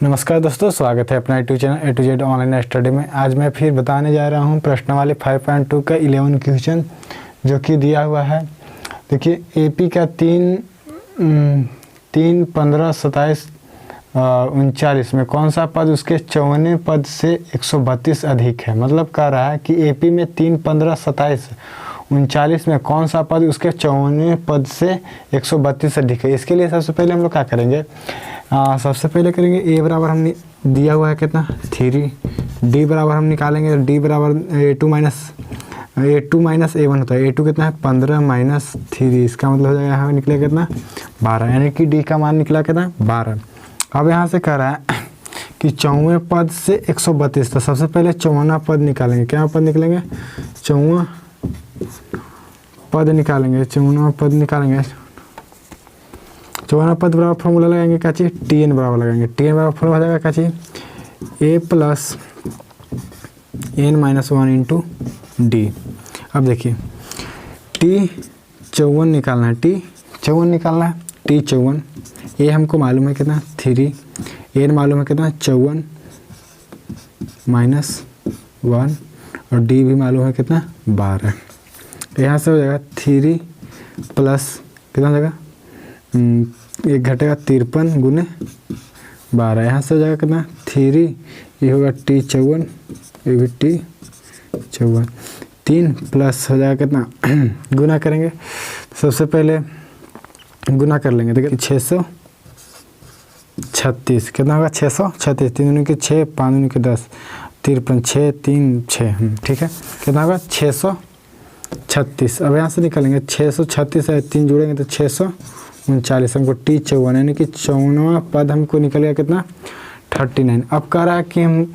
नमस्कार दोस्तों, स्वागत है अपना ए टू जेड ऑनलाइन स्टडी में। आज मैं फिर बताने जा रहा हूं प्रश्नावली 5.2 का 11 क्वेश्चन जो कि दिया हुआ है। देखिए एपी का 3, 15, 27, 39 में कौन सा पद उसके 54वें पद से 132 अधिक है। मतलब कह रहा है कि एपी में 3, 15, 27, 39 में कौन सा पद उसके 54वें पद से 132 अधिक है। इसके लिए सबसे पहले हम लोग क्या करेंगे, सबसे पहले करेंगे ए बराबर हमने दिया हुआ है कितना 3, डी बराबर हम निकालेंगे, डी बराबर a2 माइनस a1 होता है। a2 कितना है 15 माइनस 3, इसका मतलब हो जाएगा यहाँ निकलेगा कितना 12, यानी कि डी का मान निकला कितना 12। अब यहाँ से कह रहा है कि 54वें पद से 132, तो सबसे पहले 54वां पद निकालेंगे। क्या पद निकलेंगे 54वां पद निकालेंगे। 54वां पद निकालेंगे, 54वां पद बराबर फॉर्मूला लगाएंगे क्या चीज़ टीएन बराबर लगाएंगे। टीएन बराबर फॉर्मूला हो जाएगा क्या चीज़ A plus N minus 1 into D. अब देखिए टी 54 निकालना है, टी 54 निकालना है, टी 54, ए हमको मालूम है कितना 3, एन मालूम है कितना 54 माइनस 1 और डी भी मालूम है कितना 12। यहाँ से हो जाएगा 3 प्लस कितना हो जाएगा, एक घटेगा 53 गुने 12। यहाँ से हो जाएगा कितना 3, ये होगा टी 54, ये भी टी 54, 3 प्लस हो जाएगा कितना गुना करेंगे। सबसे पहले गुना कर लेंगे। देखिए 636 कितना होगा 636, 3 दूनी के 6, 5 दूनी के 10, 53, 6, 3, 6, ठीक है। कितना होगा 636। अब यहाँ से निकालेंगे 636 है, 3 जोड़ेंगे तो 639, हमको टी 54 यानी कि 54वां पद हमको निकल गया कितना 39। अब कह रहा है कि हम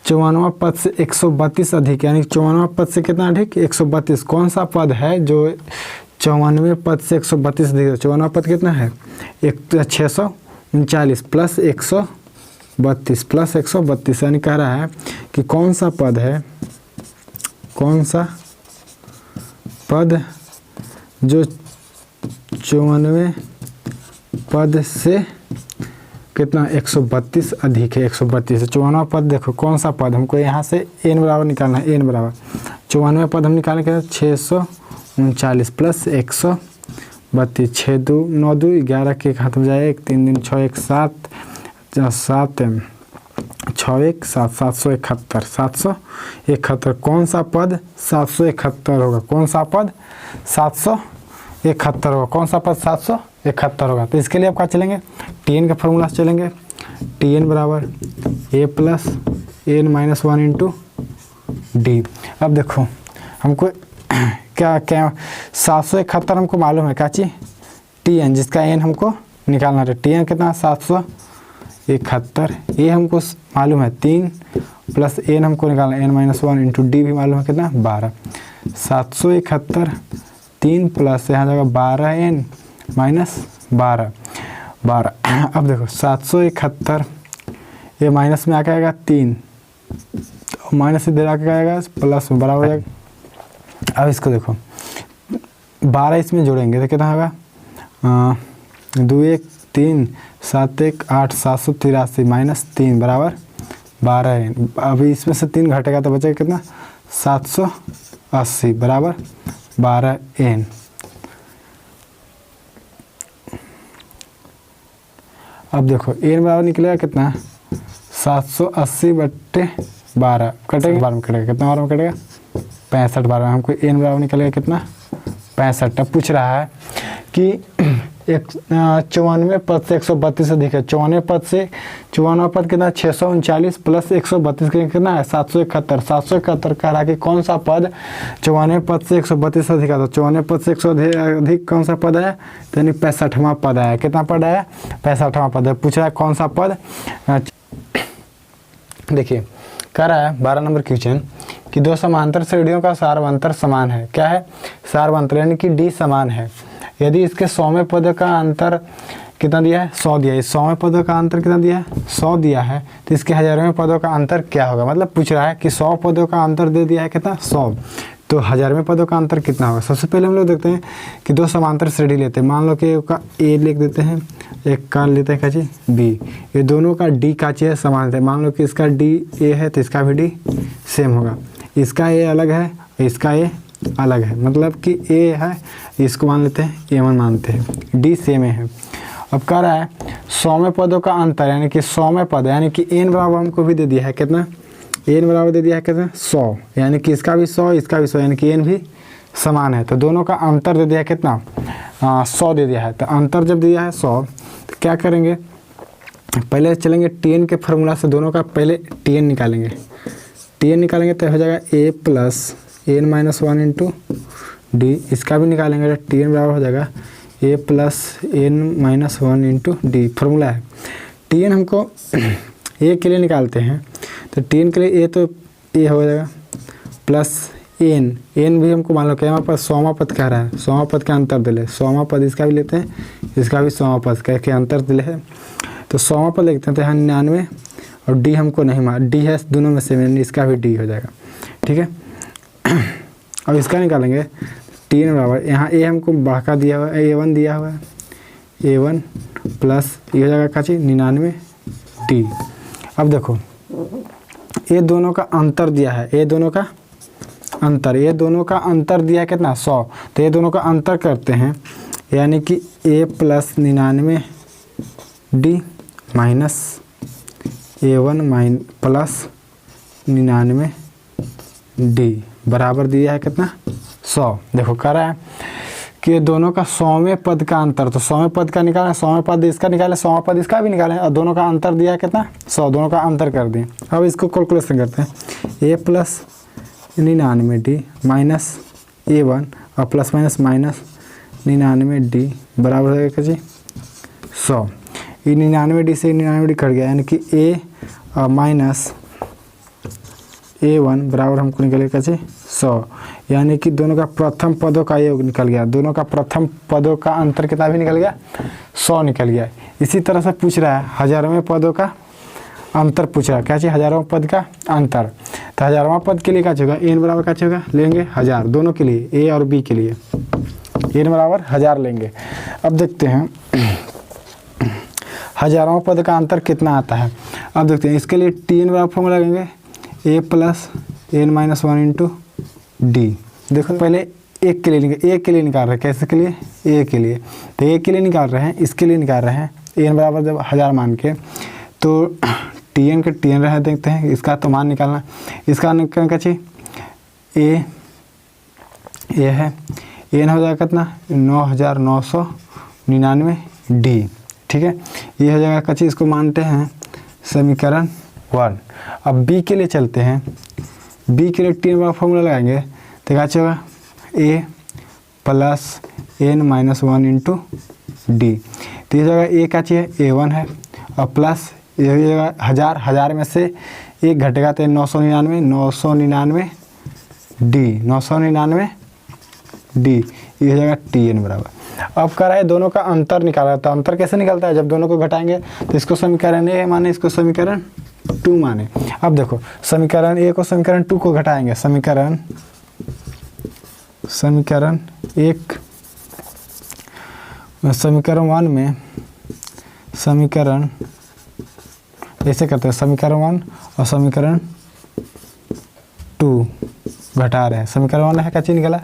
54वां पद से 132 अधिक, यानी 54वां पद से कितना अधिक 132। कौन सा पद है जो 54वें पद से 132 अधिक है। 54वां पद कितना है 639 प्लस 132 यानी कह रहा है कि कौन सा पद है, कौन सा पद जो 54वें पद से कितना 132 अधिक है। 132 है 54वां पद। देखो कौन सा पद हमको यहाँ से एन बराबर निकालना है, एन बराबर 54वें पद हम निकालेंगे 639 प्लस 132, 6 2 9 2 11 के हाथ में जाए, 1 3 दिन 6 1 7 7 6 1 7 771, 771। कौन सा पद 771 होगा, कौन सा पद 771 होगा, कौन सा पद 771 होगा। तो इसके लिए आप क्या चलेंगे टीएन का फॉर्मूला से चलेंगे। टीएन बराबर A plus N minus 1 into D. अब देखो हमको क्या 771 हमको मालूम है क्या चीज़ टीएन, जिसका एन हमको निकालना है। टीएन कितना 771, ये हमको मालूम है 3 प्लस एन हमको निकालना है एन माइनस 1 इंटू डी भी मालूम है कितना 12। 771 3 प्लस यहाँ जाएगा 12 एन माइनस 12। अब देखो 771 ये माइनस में आके आएगा 3, माइनस इधर आके आएगा प्लस में बराबर हो जाएगा। अब इसको देखो 12 इसमें जोड़ेंगे तो कितना होगा 2 1 3 7 1 8 783 माइनस 3 बराबर 12 एन। अभी इसमें से 3 घटेगा तो बचेगा कितना 780 बराबर 12 एन। अब देखो एन बराबर निकलेगा कितना 780/12 कटेगा 12 में कटेगा कितना 12 में कटेगा 65 12 में हमको एन बराबर निकलेगा कितना 65। अब पूछ रहा है कि 54वें पद से 132 अधिक है। 54वें पद से 54वां पद कितना 639 प्लस 132 कितना है 771। 771 कह रहा है कि कौन सा पद 54वें पद से 132 अधिक है। तो 54वें पद से 100 अधिक कौन सा पद है, तो यानी 65वां पद है। कितना पद है 65वां पद है। पूछ रहा है कौन सा पद। देखिए कह रहा है 12 नंबर क्वेश्चन कि दो समांतर श्रेणियों का सार्वंतर समान है। क्या है सार्वंतर, यानी कि डी समान है। यदि इसके 100वें पद का अंतर कितना दिया है 100 दिया है, इस 100वें पदों का अंतर कितना दिया है 100 दिया है, तो इसके 1000वें पदों का अंतर क्या होगा। मतलब पूछ रहा है कि 100 पदों का अंतर दे दिया है कितना 100, तो 1000वें पदों का अंतर कितना होगा। सबसे पहले हम लोग देखते हैं कि दो समांतर श्रेणी लेते हैं। मान लो कि का ए लिख देते हैं, एक का लेते हैं का चीज बी। ये दोनों का डी का चीज समान है। मान लो कि इसका डी ए है तो इसका भी डी सेम होगा। इसका ए अलग है, इसका ए अलग है, मतलब कि ए है, इसको मान लेते हैं A1 मानते हैं, डी सेम है। अब कह रहा है 100वें पदों का अंतर, यानी कि 100वें पद, यानी कि n बराबर हमको भी दे दिया है कितना, n बराबर दे दिया है कितना 100, यानी कि इसका भी 100 इसका भी 100, यानी कि n भी समान है। तो दोनों का अंतर दे दिया है कितना 100 दे दिया है। तो अंतर जब दिया है 100 तो क्या करेंगे, पहले चलेंगे tn के फार्मूला से, दोनों का पहले tn निकालेंगे। tn निकालेंगे तो हो जाएगा a plus n minus 1 into D. इसका भी निकालेंगे तो tn बराबर हो जाएगा a plus n minus 1 into D. Formula है tn हमको a के लिए निकालते हैं, तो tn के लिए a तो a हो जाएगा प्लस n भी हमको मान लो कि हमारे पास 100वां पद कह रहा है, 100वां पद का अंतर दिले, 100वां पद इसका भी लेते हैं, इसका भी 100वां पद के अंतर दिले है। तो 100वां पद लिखते हैं तो यहाँ 99 और डी हमको नहीं मार, डी है दोनों में से, इसका भी डी हो जाएगा। ठीक है, अब इसका निकालेंगे tn बराबर, यहाँ a हमको बढ़ा दिया हुआ है, A1 दिया हुआ है, A1 प्लस ये हो जाएगा का चीज 99 डी। अब देखो ये दोनों का अंतर दिया है, ये दोनों का अंतर दिया है कितना 100। तो ये दोनों का अंतर करते हैं, यानी कि a plus 99 D minus A1 plus 99 D बराबर दिया है कितना 100। देखो कह रहा है कि दोनों का 100वें पद का अंतर, तो 100वें पद का निकालें, 100वें पद इसका निकालें, 100वां पद इसका भी निकालें, और दोनों का अंतर दिया है कितना 100, दोनों का अंतर कर दें। अब इसको कैलकुलेशन करते हैं, a plus 99 D minus A1 और प्लस माइनस माइनस 99 डी बराबर हो जाएगा जी 100। ये 99 डी से 99 डी कट गया, यानी कि a माइनस A1 बराबर हमको निकलेगा जी 100, यानी कि दोनों का प्रथम पदों का योग निकल गया, दोनों का प्रथम पदों का अंतर कितना भी निकल गया 100 निकल गया। इसी तरह से पूछ रहा है 1000वें पदों का अंतर पूछ रहा है, क्या चाहिए 1000वां पद का अंतर। तो 1000वां पद के लिए क्या चाहिए, n बराबर क्या चाहिए लेंगे 1000, दोनों के लिए a और b के लिए n बराबर 1000 लेंगे। अब देखते हैं 1000वां पद का अंतर कितना आता है। अब देखते हैं इसके लिए tn बराबर फॉर्मूला लगेंगे a plus n minus 1 into D. देखो पहले एक के लिए निकाल रहे हैं, कैसे के लिए a के लिए, तो a के लिए निकाल रहे हैं, इसके लिए निकाल रहे हैं n बराबर जब 1000 मान के, तो tn के tn रहे देखते हैं, इसका तो मान निकालना, इसका निकालना क्या चाहिए a है, n हो जाएगा कितना 9999 डी। ठीक है, ये हो जाएगा कच्ची, इसको मानते हैं समीकरण 1। अब b के लिए चलते हैं, b के लिए tn बराबर फॉर्मूला लगाएंगे तो क्या होगा a plus n minus 1 into D. तो ये जगह a का चाहिए A1 है, और प्लस ये जगह 1000 में से एक घटेगा तो 999 डी, ये हो जाएगा tn बराबर। अब कह रहा है दोनों का अंतर निकाला, तो अंतर कैसे निकलता है, जब दोनों को घटाएंगे तो इसको समीकरण a माने, इसको समीकरण 2 माने। अब देखो समीकरण a को समीकरण 2 को घटाएंगे, समीकरण 1 समीकरण 1 में समीकरण ऐसे करते हैं, समीकरण 1 और समीकरण 2 घटा रहे हैं। समीकरण 1 है क्या चीज निकला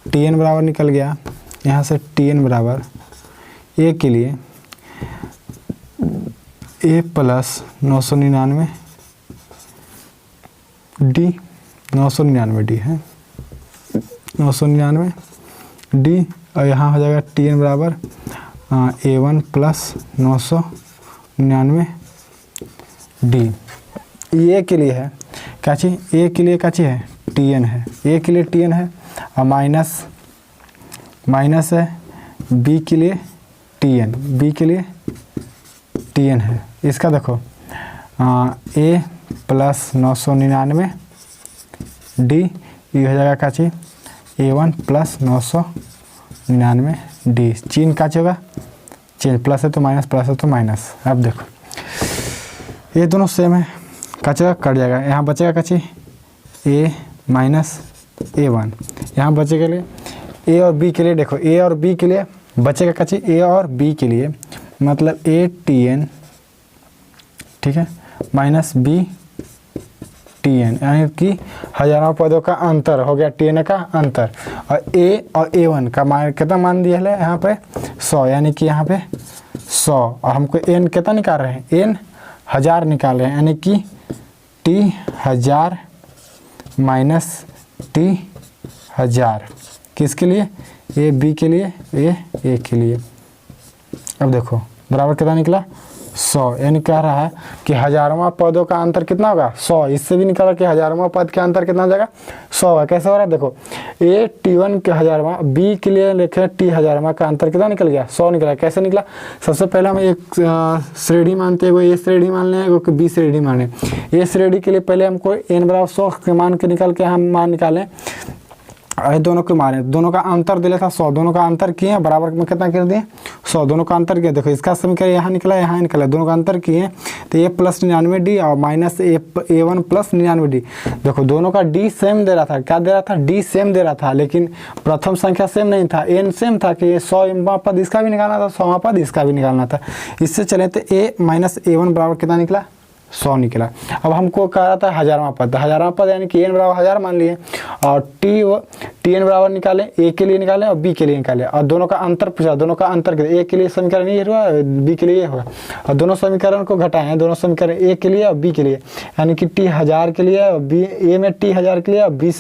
tn बराबर निकल गया, यहाँ से tn बराबर a के लिए a प्लस 999 डी, 999 डी है 999 डी, और यहाँ हो जाएगा tn बराबर A1 प्लस 999 डी। ए के लिए है क्या चाहिए, ए के लिए क्या चाहिए tn है, ए के लिए tn है, और माइनस है बी के लिए tn है। इसका देखो a प्लस 999 डी, ये हो जाएगा क्या चाहिए A1 प्लस 999 डी। चिन्ह क्या होगा चेंज, प्लस है तो माइनस, प्लस है तो माइनस। अब देखो ये दोनों सेम है, क्या कट जाएगा, यहाँ बचेगा क्या चाहिए a माइनस A1। यहाँ बचेगा लिए ए और बी के लिए, देखो ए और बी के लिए बचेगा क्या चीज़, ए और बी के लिए मतलब ATN, ठीक है, माइनस BTN, यानी कि हजारों पदों का अंतर हो गया, TN का अंतर। और A और A1 का मान कितना मान दिया है यहाँ पे 100, यानी कि यहाँ पे 100, और हमको N कितना निकाल रहे हैं, N 1000 निकाल रहे हैं, यानी कि T 1000 माइनस T 1000 किसके लिए, ए बी के लिए, ए के लिए। अब देखो बराबर कितना निकला 100, यानी कह रहा है कि हजारवां पदों का अंतर कितना होगा 100। इससे भी निकाला कि हजारवां पद का अंतर कितना हो जाएगा 100 होगा। कैसे हो रहा है देखो, ए T1 के हजारवां, बी के लिए लिखे T हजारवां का अंतर कितना निकल गया 100 निकला। कैसे निकला, सबसे पहले हम एक श्रेणी मानते हैं, ए श्रेणी मान लें, एक बी श्रेणी माने। ए श्रेणी के लिए पहले हमको n बराबर 100 के मान के निकल के हम मान निकालें, अरे दोनों के मारे, दोनों का अंतर दिया था 100, दोनों का अंतर किए बराबर में कितना कर दिए 100, दोनों का अंतर किया। देखो इसका समीकरण यहाँ निकला, यहाँ निकला, दोनों का अंतर किए तो A प्लस 99D और माइनस A1 प्लस 99D। देखो दोनों का D सेम दे रहा था, क्या दे रहा था, D सेम दे रहा था, लेकिन प्रथम संख्या सेम नहीं था, N सेम था कि 100वां पद इसका भी निकालना था, 100वां पद इसका भी निकालना था। इससे चले तो A माइनस A1 बराबर कितना निकला 100 निकला। अब हमको कह रहा था हजारवां पद, हजारवां पद यानी कि n बराबर 1000 मान लिए, और TN बराबर निकाले, ए के लिए निकाले और बी के लिए निकाले, और दोनों का अंतर पूछा, दोनों का अंतर ए के लिए समीकरण ये हुआ, बी के लिए ये हुआ, और दोनों समीकरण को घटाएं, दोनों समीकरण ए के लिए और बी के लिए, यानी कि T 1000 के लिए और बी, ए में T 1000 के लिए और बी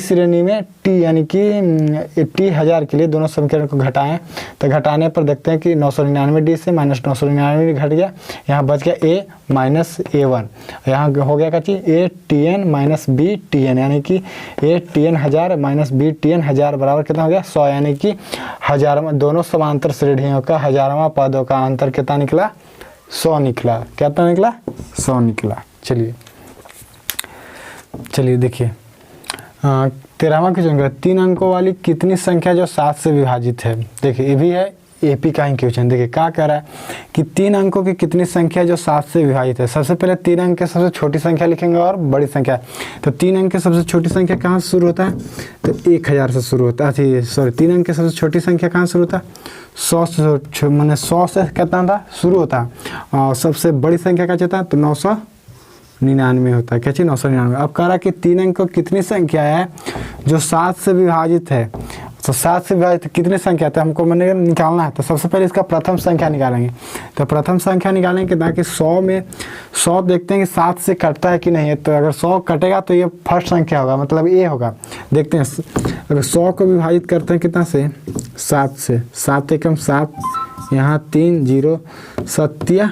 श्रेणी में T यानी कि T 1000 के लिए, दोनों समीकरण को घटाएं तो घटाने पर देखते हैं कि 999D से माइनस 999 घट गया, यहाँ बच गया A माइनस A1, यहाँ हो गया क्या चीज़ ATN माइनस BTN, यानी कि ATN 1000 माइनस BTN 1000 बराबर कितना हो गया 100, यानी कि हजारवां, दोनों समांतर श्रेणियों का हजारवां पदों का अंतर कितना निकला 100 निकला। कितना निकला 100 निकला। चलिए देखिए 13वां क्वेश्चन, 3 अंकों वाली कितनी संख्या जो 7 से विभाजित है। देखिए ये भी है एपी का ही क्वेश्चन। देखिए क्या कह रहा है कि 3 अंकों की कितनी संख्या जो 7 से विभाजित है। सबसे पहले 3 अंक के सबसे छोटी संख्या लिखेंगे और बड़ी संख्या। तो 3 अंक के सबसे छोटी संख्या कहाँ से शुरू होता है, तो 1000 से शुरू होता है। सॉरी 3 अंक के सबसे छोटी संख्या कहाँ से शुरू होता है, 100 से, मैंने 100 से कितना था शुरू होता है, और सबसे बड़ी संख्या क्या चाहता है तो 999 होता है। क्या चीज़ 999। अब कह रहा है कि 3 अंक को कितनी संख्या है जो 7 से विभाजित है। तो 7 से विभाजित कितनी संख्या है तो हमको मैंने निकालना है। तो सबसे पहले इसका प्रथम संख्या निकालेंगे। तो प्रथम संख्या निकालेंगे ताकि 100 में 100 देखते हैं कि 7 से कटता है कि नहीं है। तो अगर 100 कटेगा तो ये फर्स्ट संख्या होगा, मतलब ए होगा। देखते हैं अगर 100 को विभाजित करते हैं कितना से 7 से, 7 एकम 7, यहाँ 3 0 7 या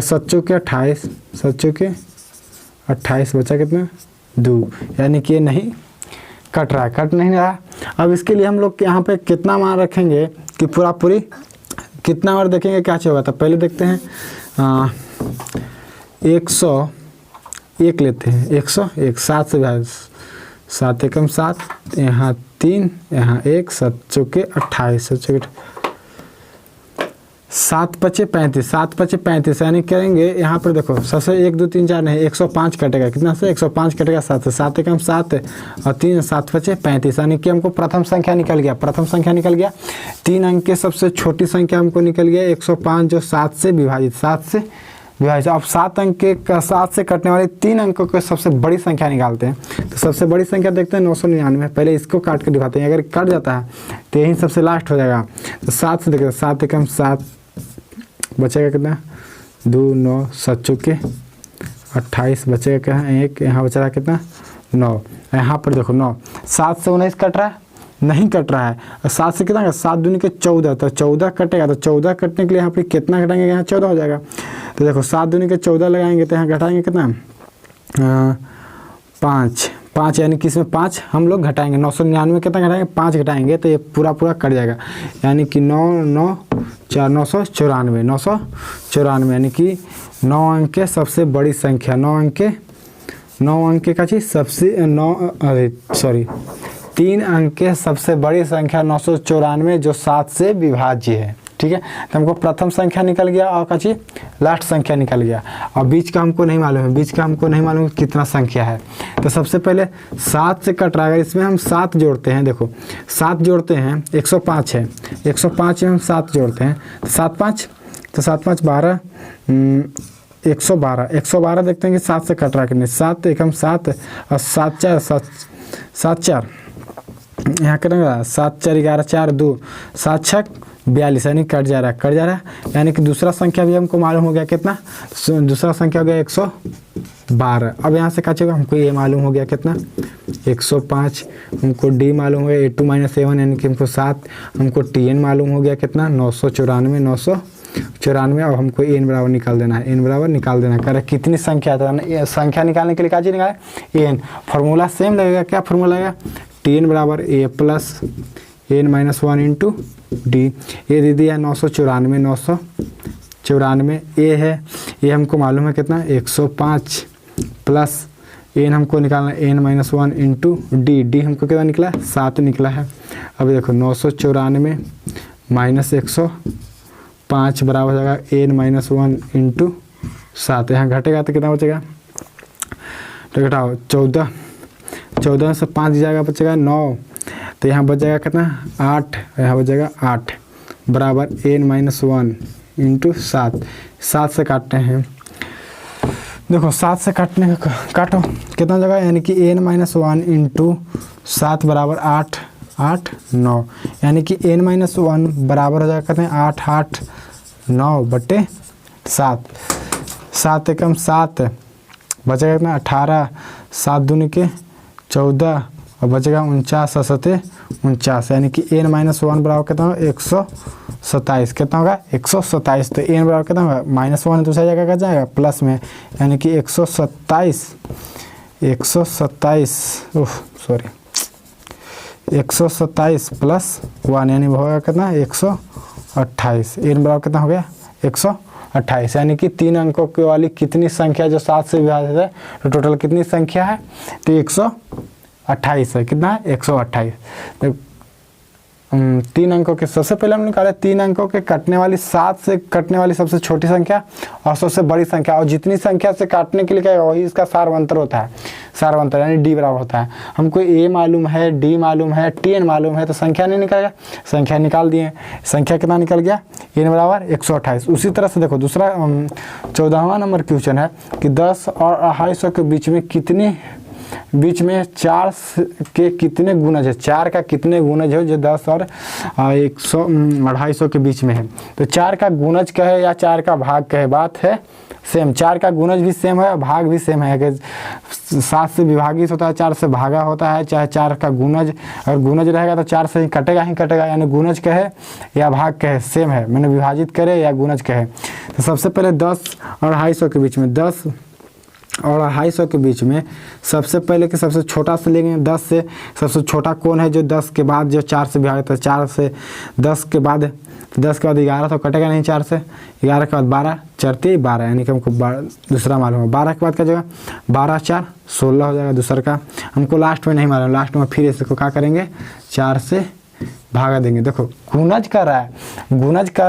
7 चौके 28, 7 चौके 28 बचा कितना 2, यानी कि ये नहीं कट रहा है, कट नहीं रहा। अब इसके लिए हम लोग यहाँ पे कितना मान रखेंगे कि पूरी कितना बार देखेंगे क्या चाहिए होगा। तो पहले देखते हैं 101 लेते हैं, 101 7 से विभाजित, 7 एकम 7, यहाँ 3, यहाँ 1, 7 चौके 28, 7 चौके 7 पचे 35, 7 पचे 35, यानी करेंगे यहाँ पर देखो सबसे 1 2 3 4 नहीं 105 कटेगा, कितना से 105 कटेगा 7 से, 7 एकम 7 और 3 7 पचे 35, यानी कि हमको प्रथम संख्या निकल गया। प्रथम संख्या निकल गया 3 अंक के सबसे छोटी संख्या हमको निकल गया 105 जो 7 से विभाजित, 7 से विभाजित। अब 7 अंक के 7 से कटने वाले 3 अंकों को सबसे बड़ी संख्या निकालते हैं। तो सबसे बड़ी संख्या देखते हैं 999, पहले इसको काट के दिखाते हैं। अगर कट जाता है तो यही सबसे लास्ट हो जाएगा। तो 7 से देखते 7 एकम 7 बचेगा कितना 2 9 7 चौके 28 बचेगा क्या 1, यहाँ बच रहा कितना 9, यहाँ पर देखो 9, 7 से 19 कट रहा है नहीं कट रहा है, और 7 से कितना 7 दूनी के 14, तो 14 कटेगा। तो 14 कटने के लिए यहाँ पर कितना घटाएंगे, यहाँ 14 हो जाएगा। तो देखो 7 दूनी के 14 लगाएंगे तो यहाँ घटाएंगे कितना 5, यानी कि इसमें 5 हम लोग घटाएंगे। 999 कितना घटाएंगे 5 घटाएंगे तो ये पूरा कट जाएगा, यानी कि 9 9 4 994, 994, यानी कि 9 अंक के सबसे बड़ी संख्या, 9 अंक का चीज़ सबसे 3 अंक के सबसे बड़ी संख्या 994 जो 7 से विभाज्य है। ठीक है। तो हमको प्रथम संख्या निकल गया और कची लास्ट संख्या निकल गया, और बीच का हमको नहीं मालूम है, बीच का हमको नहीं मालूम कितना संख्या है। तो सबसे पहले 7 से कट रहा है, अगर इसमें हम 7 जोड़ते हैं, देखो 7 जोड़ते हैं 105 है, 105 में हम 7 जोड़ते हैं तो 7 5 तो 7 5 12 112, 112 देखते हैं कि 7 से कट रहा है कि नहीं, 7 एक हम 7 और 7 4 7 4 यहाँ करेंगे 7 4 11 4 2 7 6 42, यानी कट जा रहा है, यानी कि दूसरा संख्या भी हमको मालूम हो गया कितना, दूसरा संख्या हो गया 112। अब यहाँ से क्या हमको ये मालूम हो गया कितना 105, हमको डी मालूम हो गया, a2 - a1 यानी कि हमको 7, हमको tn मालूम हो गया कितना 994। अब हमको n बराबर निकाल देना है, n बराबर निकाल देना है। कितनी संख्या था, संख्या निकालने के लिए क्या चीज़ निकाले n, फार्मूला सेम लगेगा, क्या फार्मूला लगेगा tn बराबर a plus n - 1 into D. ये दे दिया 994 ए है, ये हमको मालूम है कितना 105 प्लस n हमको निकालना n - 1 इंटू डी, डी हमको कितना निकला 7 निकला है। अब देखो 994 माइनस 105 बराबर हो जाएगा n - 1 इंटू 7, यहाँ घटेगा तो कितना बचेगा, तो घटाओ 14 से 5 जाएगा बचेगा 9, तो यहाँ बच जाएगा कितना 8, यहाँ बच जाएगा 8 बराबर n - 1 इंटू 7, 7 से काटते हैं, देखो 7 से काटने का काटो कितना जगह, यानी कि n - 1 इंटू 7 बराबर 8 8 9, यानी कि n - 1 बराबर हो जाएगा कहते हैं 8 8 9 बटे 7, 7 एकम 7 बचेगा कितना 18, 7 दूनी के 14 और बचेगा 49 और 7 49, यानी कि n - 1 बराबर कितना होगा 127, कितना होगा 127। तो n बराबर कितना होगा -1 दूसरा जगह का जाएगा प्लस में, यानी कि 127 प्लस 1 यानी होगा कितना 128, n बराबर कितना हो गया 128, यानी कि 3 अंकों की वाली कितनी संख्या जो 7 से विभाजित है, तो टोटल कितनी संख्या है, तो 128 है, कितना है 128। तो 3 अंकों के सबसे पहले हम निकाले 3 अंकों के कटने वाली 7 से कटने वाली सबसे छोटी संख्या और सबसे बड़ी संख्या, और जितनी संख्या से काटने के लिए क्या वही इसका सारवंतर होता है, सारवंतर यानी डी बराबर होता है। हमको a मालूम है, डी मालूम है, tn मालूम है, तो संख्या नहीं निकलेगा, संख्या निकाल दिए, संख्या कितना निकल गया n बराबर 128। उसी तरह से देखो दूसरा 14वां नंबर क्वेश्चन है कि 10 और 250 के बीच में 4 के कितने गुणज है, 4 का कितने गुणज है जो 10 और 250 के बीच में है। तो 4 का गुणज कहे या 4 का भाग कहे, बात है सेम, 4 का गुणज भी सेम है और भाग भी सेम है कि 7 से विभाजित होता है, 4 से भागा होता है, चाहे 4 का गुणज और गुणज रहेगा तो 4 से ही कटेगा, यानी गुणज कहे या भाग कहे सेम है, मैंने विभाजित करे या गुणज कहे। तो सबसे पहले 10 और 250 के बीच में, 10 और 250 के बीच में सबसे पहले के सबसे छोटा से लेंगे, 10 से सबसे छोटा कौन है जो 10 के बाद जो 4 से विभाजित है, 4 से 10 के बाद 11 तो कटेगा नहीं, 4 से 11 के बाद 12 चरती 12, यानी कि हमको दूसरा मालूम है। 12 के बाद क्या जगह 12 4 16 हो जाएगा दूसरा का, हमको लास्ट में नहीं मालूम, लास्ट में फिर इसको क्या करेंगे 4 से भागा देंगे। देखो गुणज कर रहा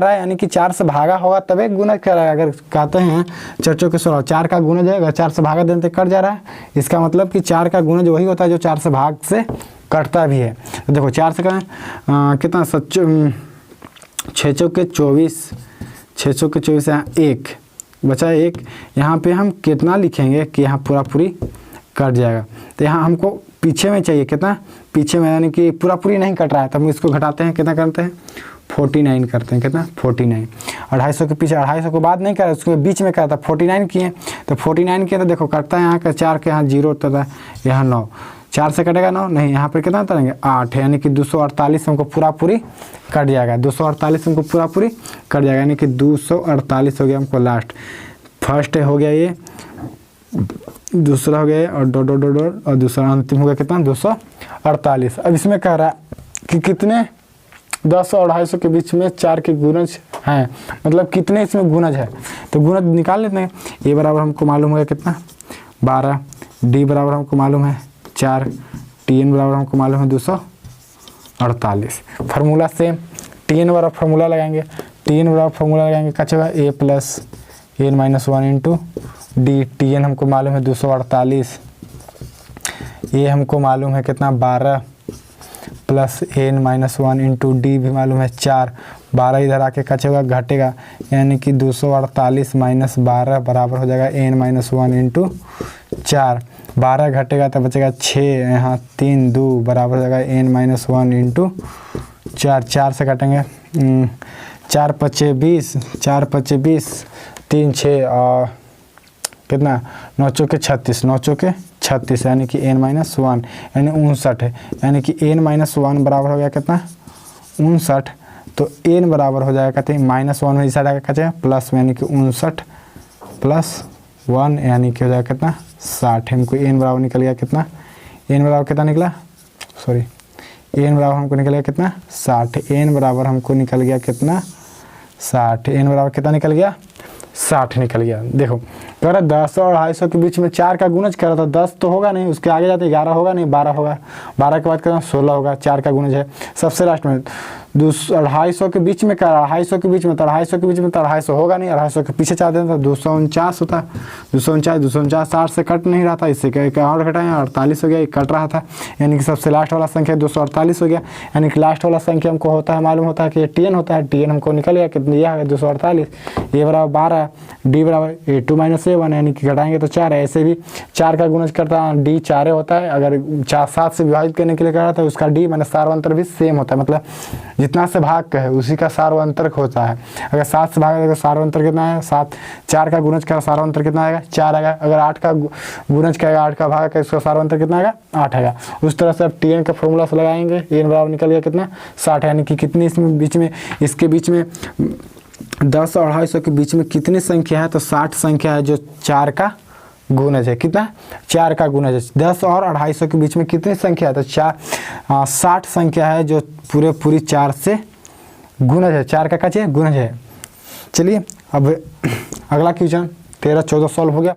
है, यानी कि 4 से भागा होगा तभी गुणज कर रहा है। अगर कहते हैं 4 के 16, 4 का गुणज है, अगर 4 से भागा देने तो कट जा रहा है, इसका मतलब कि 4 का गुणज वही होता है जो 4 से भाग से कटता भी है। तो देखो 4 से कितना 6 के 24, 6 के 24 यहाँ 1 बचा, 1 यहाँ पे हम कितना लिखेंगे कि यहाँ पूरी कट जाएगा। तो यहाँ हमको पीछे में चाहिए कितना, पीछे में यानी कि पूरी नहीं कट रहा है, तो हम इसको घटाते हैं, कितना करते हैं 49 करते हैं, कितना 49। 250 के पीछे 250 को बाद नहीं करा, उसके बीच में करा था 49 किए, तो 49 किए तो देखो कटता है यहाँ का 4 के यहाँ 0 होता है, यहाँ 9, 4 से कटेगा 9 नहीं, यहाँ पर कितना करेंगे 8, यानी कि 248 हमको पूरी कट जाएगा, 248 हमको पूरी कट जाएगा, यानी कि 248 हो गया हमको लास्ट। फर्स्ट हो गया ये, दूसरा हो गया और डॉट डॉट डॉट और दूसरा अंतिम हो गया कितना 248। अब इसमें कह रहा है कि कितने 10 और 250 के बीच में 4 के गुणज हैं, मतलब कितने इसमें गुणज है, तो गुणज निकाल लेते हैं। ए बराबर हमको मालूम है कितना 12, डी बराबर हमको मालूम है 4, tn बराबर हमको मालूम है 248। फार्मूला सेम, tn बराबर फार्मूला लगाएंगे टी एन बराबर फॉर्मूला लगाएंगे क्या होगा A plus N minus one into D. T N हमको मालूम है 248, ए हमको मालूम है कितना 12 plus N minus one into d भी मालूम है 4। 12 इधर आके कचेगा घटेगा, यानी कि 248 माइनस 12 बराबर हो जाएगा एन माइनस वन इंटू 4। 12 घटेगा तो बचेगा 6, यहाँ 3 2 बराबर हो जाएगा एन माइनस वन इंटू 4। 4 से कटेंगे 4 पच्चे 20, 4 पच्चे 20, 3 6 और कितना 9 चौके 36, 9 चौके 36 यानी कि एन माइनस वन यानी 59 है, यानी कि एन माइनस वन बराबर हो गया कितना 59। तो एन बराबर हो जाएगा कहते हैं माइनस वन में इस साइड आएगा कहते प्लस में, यानी कि 59 प्लस 1 यानी कि हो जाएगा कितना 60। हमको एन बराबर निकल गया कितना, एन बराबर कितना निकला, सॉरी एन बराबर हमको निकल गया कितना 60। एन बराबर हमको निकल गया कितना 60। एन बराबर कितना निकल गया 60 निकल गया। देखो कह रहा 10 और 250 के बीच में 4 का गुणज कर रहा था, 10 तो होगा नहीं, उसके आगे जाते 11 होगा नहीं, 12 होगा, 12 के बाद कहना 16 होगा, 4 का गुणज है। सबसे लास्ट में 250 के बीच में कर 250 के बीच में, तो 250 के बीच में तो 250 होगा नहीं, 250 के पीछे चाहते हैं तो 249 होता, 249 60 से कट नहीं रहा था, इससे और घटाएं 48 हो गया, कट रहा था, यानी कि सबसे लास्ट वाला संख्या 248 हो गया। यानी कि लास्ट वाला संख्या हमको होता है मालूम होता है कि टी एन होता है, टी एन हमको निकल गया कितना यह है 248, ए बराबर 12, डी बराबर A2 माइनस A1 यानी कि घटाएंगे तो 4 है। ऐसे भी 4 का गुणज करता है डी 4 होता है, अगर 7 से विभाजित करने के लिए कह रहा था उसका डी माइनस सार्वंतर भी सेम होता है, मतलब जितना से भाग का है उसी का सार्वंतरक होता है। अगर 7 से भाग तो सार्वंतर कितना है 7, 4 का गुणज का सार्वंतर कितना आएगा 4 आएगा, अगर 8 का गुणज करेगा 8 का भाग का इसका सार्वंतर कितना आएगा 8 आएगा। उस तरह से अब टी एन का फॉर्मूला से लगाएंगे, एन बराबर निकल गया कितना 60, यानी कि कितनी इसमें बीच में इसके बीच में 10 और 250 के बीच में कितनी संख्या है, तो 60 संख्या है जो 4 का गुणज है। कितना 4 का गुणज है। 10 और 250 के बीच में कितनी संख्या है, तो 60 संख्या है जो पूरी 4 से गुणज है, 4 का कचे गुणज है। चलिए अब अगला क्वेश्चन 13 14 सॉल्व हो गया।